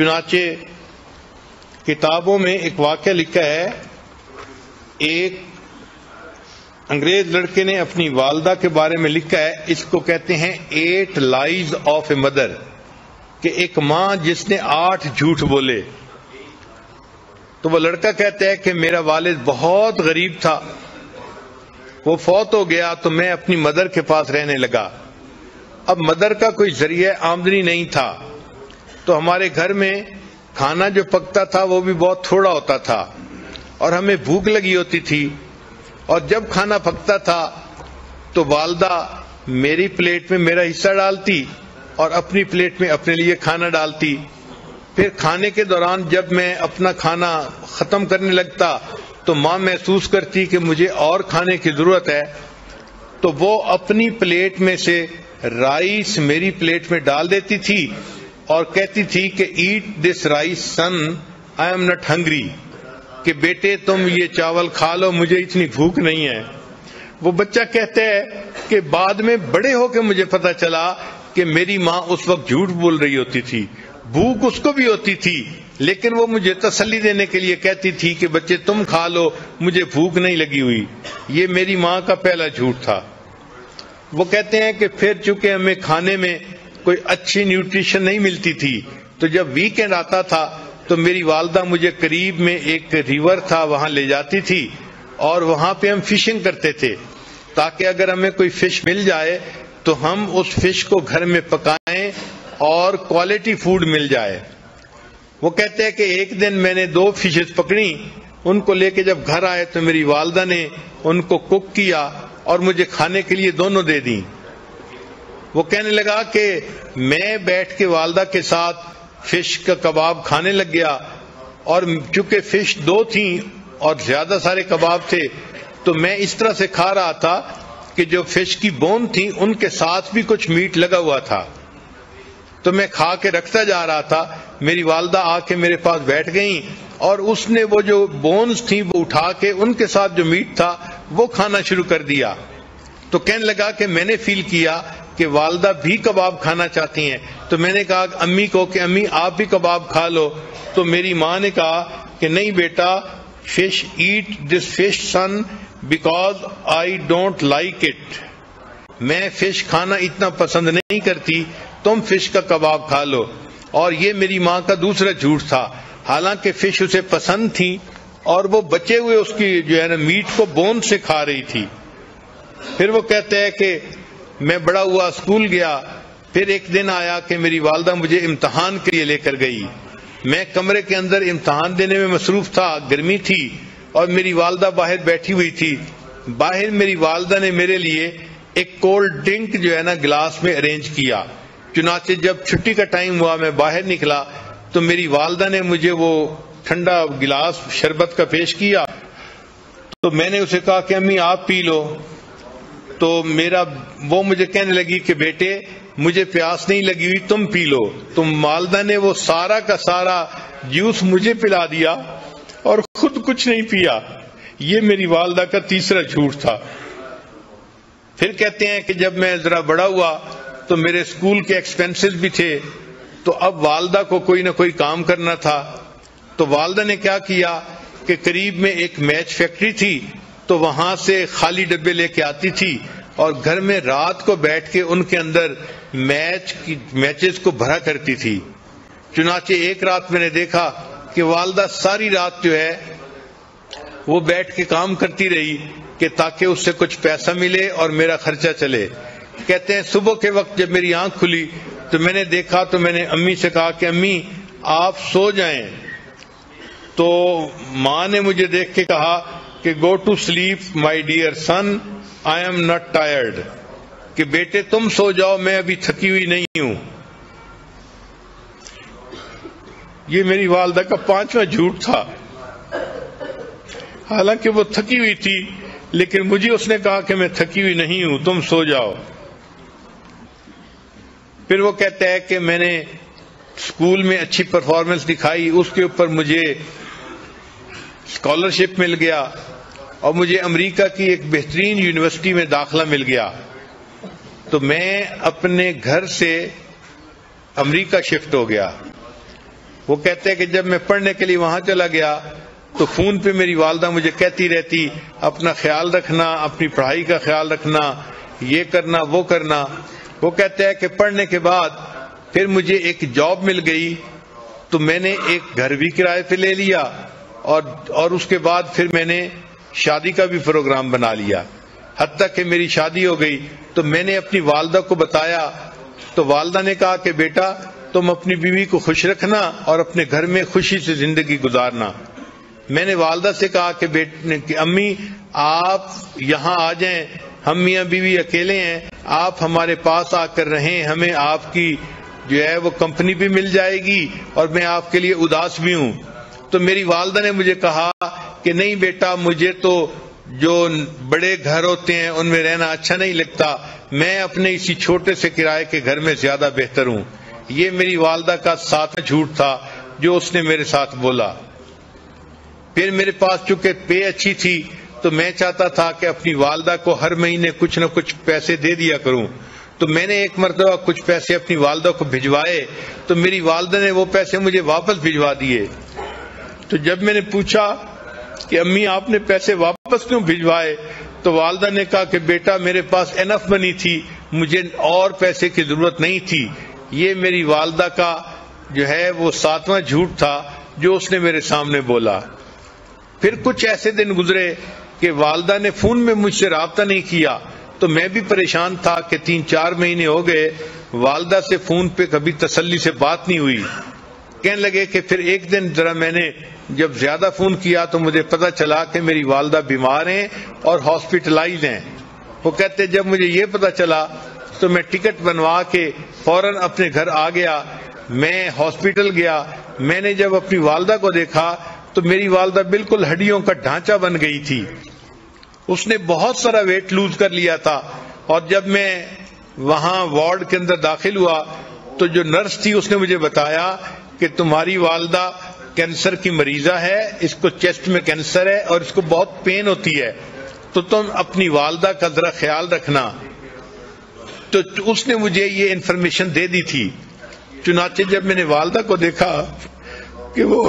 چنانچہ کتابوں میں ایک واقعہ لکھا ہے، ایک انگریز لڑکے نے اپنی والدہ کے بارے میں لکھا ہے، اس کو کہتے ہیں 8 لائز آف اے مدر، کہ ایک ماں جس نے 8 جھوٹ بولے. تو وہ لڑکا کہتا ہے کہ میرا والد بہت غریب تھا، وہ فوت ہو گیا تو میں اپنی مدر کے پاس رہنے لگا. اب مدر کا کوئی ذریعہ آمدنی نہیں تھا، تو ہمارے گھر میں کھانا جو پکتا تھا وہ بھی بہت تھوڑا ہوتا تھا، اور ہمیں بھوک لگی ہوتی تھی. اور جب کھانا پکتا تھا تو والدہ میری پلیٹ میں میرا حصہ ڈالتی اور اپنی پلیٹ میں اپنے لیے کھانا ڈالتی. پھر کھانے کے دوران جب میں اپنا کھانا ختم کرنے لگتا تو ماں محسوس کرتی کہ مجھے اور کھانے کی ضرورت ہے، تو وہ اپنی پلیٹ میں سے رائس میری پلیٹ میں ڈال دیتی تھی اور کہتی تھی کہ eat this rice son, I'm not hungry, کہ بیٹے تم یہ چاول کھا لو، مجھے اتنی بھوک نہیں ہے. وہ بچہ کہتا ہے کہ بعد میں بڑے ہو کے مجھے پتا چلا کہ میری ماں اس وقت جھوٹ بول رہی ہوتی تھی، بھوک اس کو بھی ہوتی تھی، لیکن وہ مجھے تسلی دینے کے لیے کہتی تھی کہ بچے تم کھا لو، مجھے بھوک نہیں لگی ہوئی. یہ میری ماں کا پہلا جھوٹ تھا. وہ کہتے ہیں کہ پھر چونکہ ہمیں کھانے میں کوئی اچھی نیوٹریشن نہیں ملتی تھی، تو جب ویکینڈ آتا تھا تو میری والدہ مجھے قریب میں ایک ریور تھا وہاں لے جاتی تھی، اور وہاں پہ ہم فشنگ کرتے تھے تاکہ اگر ہمیں کوئی فش مل جائے تو ہم اس فش کو گھر میں پکائیں اور کوالٹی فوڈ مل جائے. وہ کہتے ہیں کہ ایک دن میں نے 2 فشز پکڑی، ان کو لے کے جب گھر آئے تو میری والدہ نے ان کو کوک کیا اور مجھے کھانے کے لیے دونوں دے دیں. وہ کہنے لگا کہ میں بیٹھ کے والدہ کے ساتھ فش کا کباب کھانے لگ گیا، اور چونکہ فش 2 تھیں اور زیادہ سارے کباب تھے تو میں اس طرح سے کھا رہا تھا کہ جو فش کی بون تھی ان کے ساتھ بھی کچھ میٹ لگا ہوا تھا. تو میں کھا کے رکھتا جا رہا تھا، میری والدہ آ کے میرے پاس بیٹھ گئیں اور اس نے وہ جو بونز تھیں وہ اٹھا کے ان کے ساتھ جو میٹ تھا وہ کھانا شروع کر دیا. تو کہنے لگا کہ میں نے فیل کیا کہ والدہ بھی کباب کھانا چاہتی ہیں. تو میں نے کہا امی کو کہ امی آپ بھی کباب کھا لو. تو میری ماں نے کہا کہ نہیں بیٹا، fish eat this fish son because I don't like it, میں فش کھانا اتنا پسند نہیں کرتی، تم فش کا کباب کھا لو. اور یہ میری ماں کا دوسرا جھوٹ تھا، حالانکہ فش اسے پسند تھی اور وہ بچے ہوئے اس کی جو ہے نا میٹ کو بون سے کھا رہی تھی. پھر وہ کہتے ہیں کہ میں بڑا ہوا، اسکول گیا. پھر ایک دن آیا کہ میری والدہ مجھے امتحان کے لیے لے کر گئی. میں کمرے کے اندر امتحان دینے میں مصروف تھا، گرمی تھی اور میری والدہ باہر بیٹھی ہوئی تھی. باہر میری والدہ نے میرے لیے ایک کولڈ ڈرنک جو ہے نا گلاس میں ارینج کیا. چنانچہ جب چھٹی کا ٹائم ہوا میں باہر نکلا تو میری والدہ نے مجھے وہ ٹھنڈا گلاس شربت کا پیش کیا. تو میں نے اسے کہا کہ امی آپ پی لو. تو وہ مجھے کہنے لگی کہ بیٹے مجھے پیاس نہیں لگی ہوئی، تم پی لو. تو والدہ نے وہ سارا کا سارا جوس مجھے پلا دیا اور خود کچھ نہیں پیا. یہ میری والدہ کا تیسرا جھوٹ تھا. پھر کہتے ہیں کہ جب میں ذرا بڑا ہوا تو میرے اسکول کے ایکسپینسز بھی تھے، تو اب والدہ کو کوئی نہ کوئی کام کرنا تھا. تو والدہ نے کیا کیا کہ قریب میں ایک میچ فیکٹری تھی، تو وہاں سے خالی ڈبے لے کے آتی تھی اور گھر میں رات کو بیٹھ کے ان کے اندر میچز کو بھرا کرتی تھی. چنانچہ ایک رات میں نے دیکھا کہ والدہ ساری رات جو ہے وہ بیٹھ کے کام کرتی رہی کہ تاکہ اس سے کچھ پیسہ ملے اور میرا خرچہ چلے. کہتے ہیں صبح کے وقت جب میری آنکھ کھلی تو میں نے دیکھا تو میں نے امی سے کہا کہ امی آپ سو جائیں. تو ماں نے مجھے دیکھ کے کہا کہ go to sleep my dear son, I'm not tired, کہ بیٹے تم سو جاؤ، میں ابھی تھکی ہوئی نہیں ہوں. یہ میری والدہ کا 5واں جھوٹ تھا. حالانکہ وہ تھکی ہوئی تھی لیکن مجھے اس نے کہا کہ میں تھکی ہوئی نہیں ہوں، تم سو جاؤ. پھر وہ کہتا ہے کہ میں نے اسکول میں اچھی پرفارمنس دکھائی، اس کے اوپر مجھے اسکالرشپ مل گیا اور مجھے امریکہ کی ایک بہترین یونیورسٹی میں داخلہ مل گیا. تو میں اپنے گھر سے امریکہ شفٹ ہو گیا. وہ کہتے ہیں کہ جب میں پڑھنے کے لیے وہاں چلا گیا تو فون پہ میری والدہ مجھے کہتی رہتی اپنا خیال رکھنا، اپنی پڑھائی کا خیال رکھنا، یہ کرنا وہ کرنا۔ وہ کہتے ہیں کہ پڑھنے کے بعد پھر مجھے ایک جاب مل گئی تو میں نے ایک گھر بھی کرائے پہ لے لیا اور اس کے بعد پھر میں نے شادی کا بھی پروگرام بنا لیا، حتیٰ کہ میری شادی ہو گئی۔ تو میں نے اپنی والدہ کو بتایا تو والدہ نے کہا کہ بیٹا تم اپنی بیوی کو خوش رکھنا اور اپنے گھر میں خوشی سے زندگی گزارنا۔ میں نے والدہ سے کہا کہ امی آپ یہاں آ جائیں، ہم میاں بیوی اکیلے ہیں، آپ ہمارے پاس آ کر رہیں، ہمیں آپ کی جو ہے وہ کمپنی بھی مل جائے گی اور میں آپ کے لیے اداس بھی ہوں۔ تو میری والدہ نے مجھے کہا کہ نہیں بیٹا، مجھے تو جو بڑے گھر ہوتے ہیں ان میں رہنا اچھا نہیں لگتا، میں اپنے اسی چھوٹے سے کرائے کے گھر میں زیادہ بہتر ہوں۔ یہ میری والدہ کا ساتواں جھوٹ تھا جو اس نے میرے ساتھ بولا۔ پھر میرے پاس چونکہ پے اچھی تھی تو میں چاہتا تھا کہ اپنی والدہ کو ہر مہینے کچھ نہ کچھ پیسے دے دیا کروں۔ تو میں نے ایک مرتبہ کچھ پیسے اپنی والدہ کو بھجوائے تو میری والدہ نے وہ پیسے مجھے واپس بھجوا دیے۔ تو جب میں نے پوچھا کہ امی آپ نے پیسے واپس کیوں بھجوائے تو والدہ نے کہا کہ بیٹا میرے پاس انف منی تھی، مجھے اور پیسے کی ضرورت نہیں تھی۔ یہ میری والدہ کا جو ہے وہ ساتواں جھوٹ تھا جو اس نے میرے سامنے بولا۔ پھر کچھ ایسے دن گزرے کہ والدہ نے فون میں مجھ سے رابطہ نہیں کیا تو میں بھی پریشان تھا کہ 3-4 مہینے ہو گئے والدہ سے فون پہ کبھی تسلی سے بات نہیں ہوئی۔ کہنے لگے کہ پھر ایک دن ذرا میں نے جب زیادہ فون کیا تو مجھے پتا چلا کہ میری والدہ بیمار ہیں اور ہاسپٹلائز ہیں۔ وہ کہتے جب مجھے یہ پتا چلا تو میں ٹکٹ بنوا کے فوراً اپنے گھر آ گیا۔ میں ہاسپٹل گیا، میں نے جب اپنی والدہ کو دیکھا تو میری والدہ بالکل ہڈیوں کا ڈھانچہ بن گئی تھی، اس نے بہت سارا ویٹ لوز کر لیا تھا۔ اور جب میں وہاں وارڈ کے اندر داخل ہوا تو جو نرس تھی اس نے مجھے بتایا کہ تمہاری والدہ کینسر کی مریضہ ہے، اس کو چیسٹ میں کینسر ہے اور اس کو بہت پین ہوتی ہے، تو تم اپنی والدہ کا ذرا خیال رکھنا۔ تو اس نے مجھے یہ انفارمیشن دے دی تھی۔ چنانچہ جب میں نے والدہ کو دیکھا کہ وہ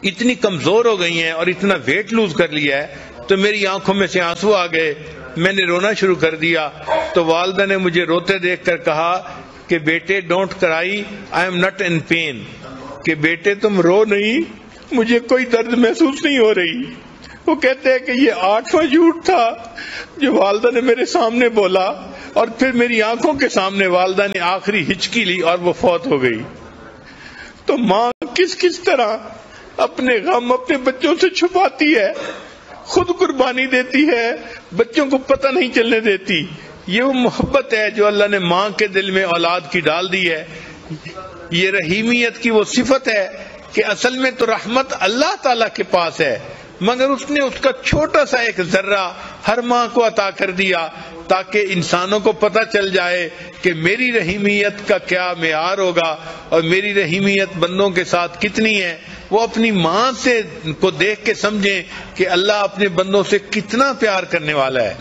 اتنی کمزور ہو گئی ہیں اور اتنا ویٹ لوز کر لیا ہے تو میری آنکھوں میں سے آنسو آ گئے، میں نے رونا شروع کر دیا۔ تو والدہ نے مجھے روتے دیکھ کر کہا کہ بیٹے don't cry, I'm not in pain, کہ بیٹے تم رو نہیں، مجھے کوئی درد محسوس نہیں ہو رہی۔ وہ کہتے ہیں کہ یہ 8واں جھوٹ تھا جو والدہ نے میرے سامنے بولا، اور پھر میری آنکھوں کے سامنے والدہ نے آخری ہچکی لی اور وہ فوت ہو گئی۔ تو ماں کس طرح اپنے غم اپنے بچوں سے چھپاتی ہے، خود قربانی دیتی ہے، بچوں کو پتہ نہیں چلنے دیتی۔ یہ وہ محبت ہے جو اللہ نے ماں کے دل میں اولاد کی ڈال دی ہے۔ یہ رحیمیت کی وہ صفت ہے کہ اصل میں تو رحمت اللہ تعالی کے پاس ہے، مگر اس نے اس کا چھوٹا سا ایک ذرہ ہر ماں کو عطا کر دیا تاکہ انسانوں کو پتہ چل جائے کہ میری رحیمیت کا کیا معیار ہوگا اور میری رحیمیت بندوں کے ساتھ کتنی ہے۔ وہ اپنی ماں سے کو دیکھ کے سمجھیں کہ اللہ اپنے بندوں سے کتنا پیار کرنے والا ہے۔